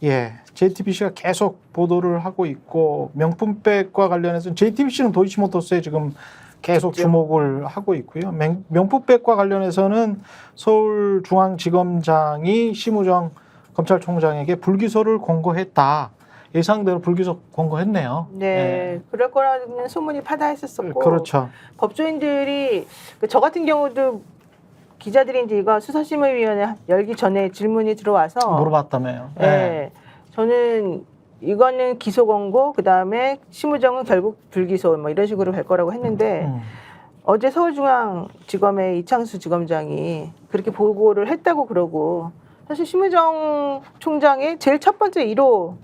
예, JTBC가 계속 보도를 하고 있고 명품백과 관련해서 JTBC는 도이치모터스에 지금 계속 주목을 하고 있고요. 명품백과 관련해서는 서울중앙지검장이 심우정 검찰총장에게 불기소를 권고했다. 예상대로 불기소 권고했네요. 네, 예. 그럴 거라는 소문이 파다했었었고, 그렇죠. 법조인들이 저 같은 경우도 기자들이 이제 이거 수사심의위원회 열기 전에 질문이 들어와서 물어봤다며요. 예, 예. 저는 이거는 기소 권고, 그 다음에 심우정은 결국 불기소 뭐 이런 식으로 갈 거라고 했는데 어제 서울중앙지검의 이창수 지검장이 그렇게 보고를 했다고 그러고, 사실 심우정 총장의 제일 첫 번째 1호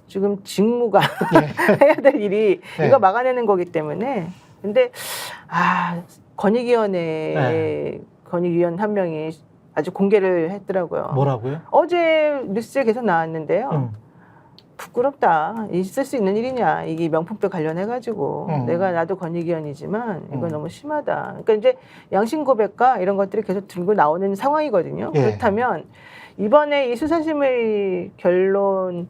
지금 직무가 해야 될 일이 이거 막아내는 거기 때문에. 근데 권익위원회 권익위원 한 명이 아주 공개를 했더라고요. 뭐라고요? 어제 뉴스에 계속 나왔는데요. 부끄럽다. 있을 수 있는 일이냐. 이게 명품백 관련해가지고. 나도 권익위원이지만 이건 너무 심하다. 그러니까 이제 양심 고백과 이런 것들이 계속 들고 나오는 상황이거든요. 예. 그렇다면 이번에 이 수사심의 결론을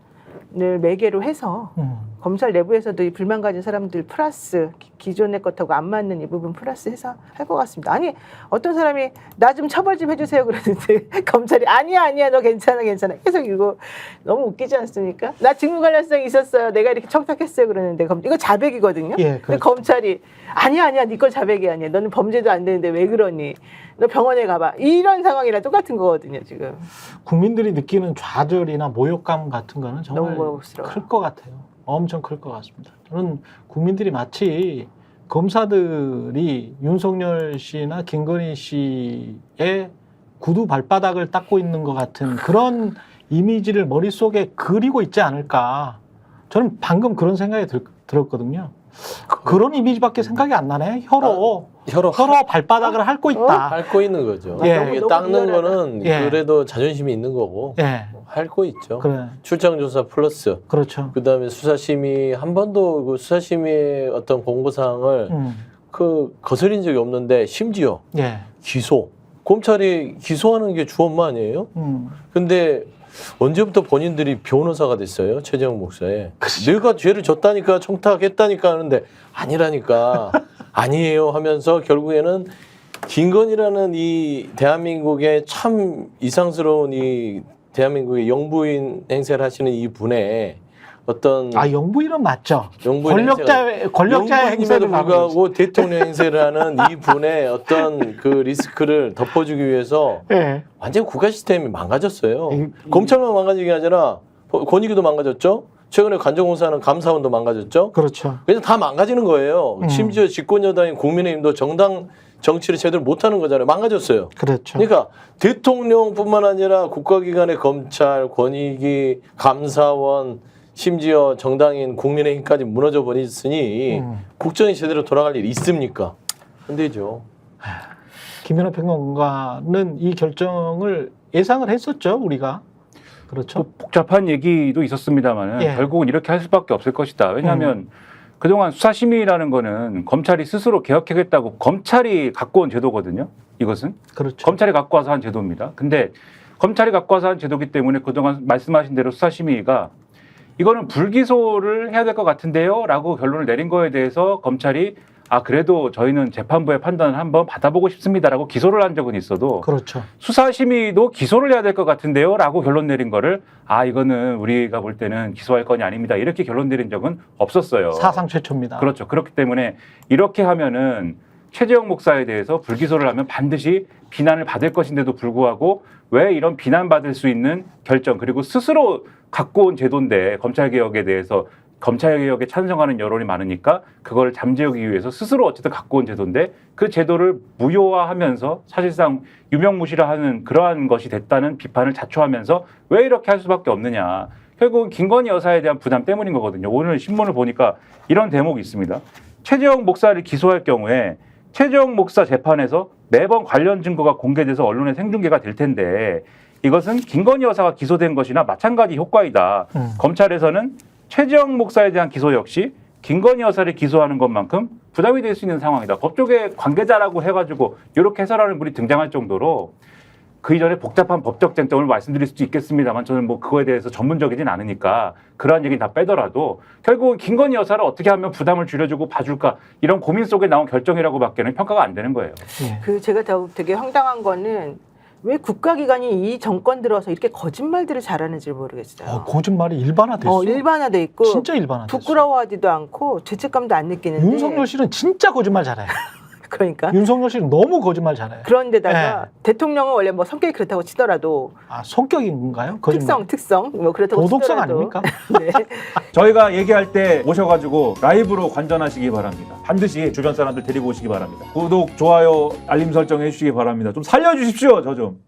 매개로 해서 검찰 내부에서도 이 불만 가진 사람들 플러스 기존의 것하고 안 맞는 이 부분 플러스 해서 할 것 같습니다. 아니 어떤 사람이 나 좀 처벌 좀 해주세요 그러는데 검찰이 아니야 너 괜찮아 계속 이거 너무 웃기지 않습니까? 나 직무 관련성이 있었어요. 내가 이렇게 청탁했어요 그러는데 이거 자백이거든요. 예, 근데 그렇죠. 검찰이 아니야 네 거 자백이 아니야. 너는 범죄도 안 되는데 왜 그러니? 너 병원에 가봐. 이런 상황이랑 똑같은 거거든요 지금. 국민들이 느끼는 좌절이나 모욕감 같은 거는 정말 너무 클 것 같아요. 엄청 클 것 같습니다. 저는 국민들이 마치 검사들이 윤석열 씨나 김건희 씨의 구두 발바닥을 닦고 있는 것 같은 그런 이미지를 머릿속에 그리고 있지 않을까. 저는 방금 그런 생각이 들었거든요. 그런 이미지밖에 생각이 안 나네. 혀로 발바닥을 핥고 있다. 핥고 있는 거죠. 예. 이게 닦는 거는 예. 그래도 자존심이 있는 거고 예, 핥고 있죠. 그래. 출장조사 플러스 그렇죠. 그다음에 수사심의 한 번도 그 수사심의 어떤 공고사항을 거스린 적이 없는데 심지어 예. 기소 검찰이 기소하는 게 주 업무 아니에요? 근데 언제부터 본인들이 변호사가 됐어요? 최재형 목사에. 내가 죄를 졌다니까 청탁했다니까 하는데 아니라니까 아니에요 하면서 결국에는 김건희라는 이 대한민국의 참 이상스러운 이 대한민국의 영부인 행세를 하시는 이 분의 어떤 영부인은 맞죠. 영부인 권력자의 행세를 불구하고 대통령 행세를 하는 이 분의 어떤 그 리스크를 덮어주기 위해서 예. 완전 국가 시스템이 망가졌어요. 검찰만 망가진 게 아니라 권익위도 망가졌죠. 최근에 관정공사는 감사원도 망가졌죠. 그렇죠. 그래서 다 망가지는 거예요. 심지어 집권 여당인 국민의힘도 정당 정치를 제대로 못하는 거잖아요. 망가졌어요. 그렇죠. 그러니까 대통령뿐만 아니라 국가기관의 검찰, 권익위, 감사원, 심지어 정당인 국민의힘까지 무너져 버렸으니 국정이 제대로 돌아갈 일이 있습니까? 안 되죠. 김연아 평론가는 이 결정을 예상을 했었죠, 우리가. 그렇죠. 뭐 복잡한 얘기도 있었습니다만 예. 결국은 이렇게 할 수밖에 없을 것이다. 왜냐하면 그동안 수사심의라는 거는 검찰이 스스로 개혁하겠다고 검찰이 갖고 온 제도거든요. 이것은. 그렇죠. 검찰이 갖고 와서 한 제도입니다. 근데 검찰이 갖고 와서 한 제도이기 때문에 그동안 말씀하신 대로 수사심의가 이거는 불기소를 해야 될 것 같은데요 라고 결론을 내린 거에 대해서 검찰이 그래도 저희는 재판부의 판단을 한번 받아보고 싶습니다라고 기소를 한 적은 있어도 그렇죠. 수사심의도 기소를 해야 될 것 같은데요 라고 결론 내린 거를 이거는 우리가 볼 때는 기소할 건이 아닙니다 이렇게 결론 내린 적은 없었어요. 사상 최초입니다. 그렇죠. 그렇기 때문에 이렇게 하면은 최재형 목사에 대해서 불기소를 하면 반드시 비난을 받을 것인데도 불구하고 왜 이런 비난받을 수 있는 결정 그리고 스스로 갖고 온 제도인데 검찰개혁에 대해서 검찰개혁에 찬성하는 여론이 많으니까 그걸 잠재우기 위해서 스스로 어쨌든 갖고 온 제도인데 그 제도를 무효화하면서 사실상 유명무실화하는 그러한 것이 됐다는 비판을 자초하면서 왜 이렇게 할 수밖에 없느냐. 결국은 김건희 여사에 대한 부담 때문인 거거든요. 오늘 신문을 보니까 이런 대목이 있습니다. 최재형 목사를 기소할 경우에 최재형 목사 재판에서 매번 관련 증거가 공개돼서 언론에 생중계가 될 텐데 이것은 김건희 여사가 기소된 것이나 마찬가지 효과이다. 검찰에서는 최재형 목사에 대한 기소 역시 김건희 여사를 기소하는 것만큼 부담이 될 수 있는 상황이다. 법조계 관계자라고 해가지고 이렇게 해설하는 분이 등장할 정도로 그 이전에 복잡한 법적 쟁점을 말씀드릴 수도 있겠습니다만 저는 뭐 그거에 대해서 전문적이진 않으니까 그러한 얘기는 다 빼더라도 결국 김건희 여사를 어떻게 하면 부담을 줄여주고 봐줄까 이런 고민 속에 나온 결정이라고밖에는 평가가 안 되는 거예요. 예. 그 제가 되게 황당한 거는 왜 국가기관이 이 정권 들어서 이렇게 거짓말들을 잘하는지 모르겠어요. 거짓말이 일반화됐어. 일반화돼 있고 진짜 일반화됐어. 부끄러워하지도 않고 죄책감도 안 느끼는데 윤석열 씨는 진짜 거짓말 잘해요. 그러니까 윤석열 씨는 너무 거짓말 잘해요. 그런데다가 대통령은 원래 뭐 성격이 그렇다고 치더라도 성격인가요? 거짓말. 특성 뭐 그렇다고 도덕성 치더라도 아닙니까? 네. 저희가 얘기할 때 오셔가지고 라이브로 관전하시기 바랍니다. 반드시 주변 사람들 데리고 오시기 바랍니다. 구독, 좋아요, 알림 설정 해주시기 바랍니다. 좀 살려주십시오, 저 좀.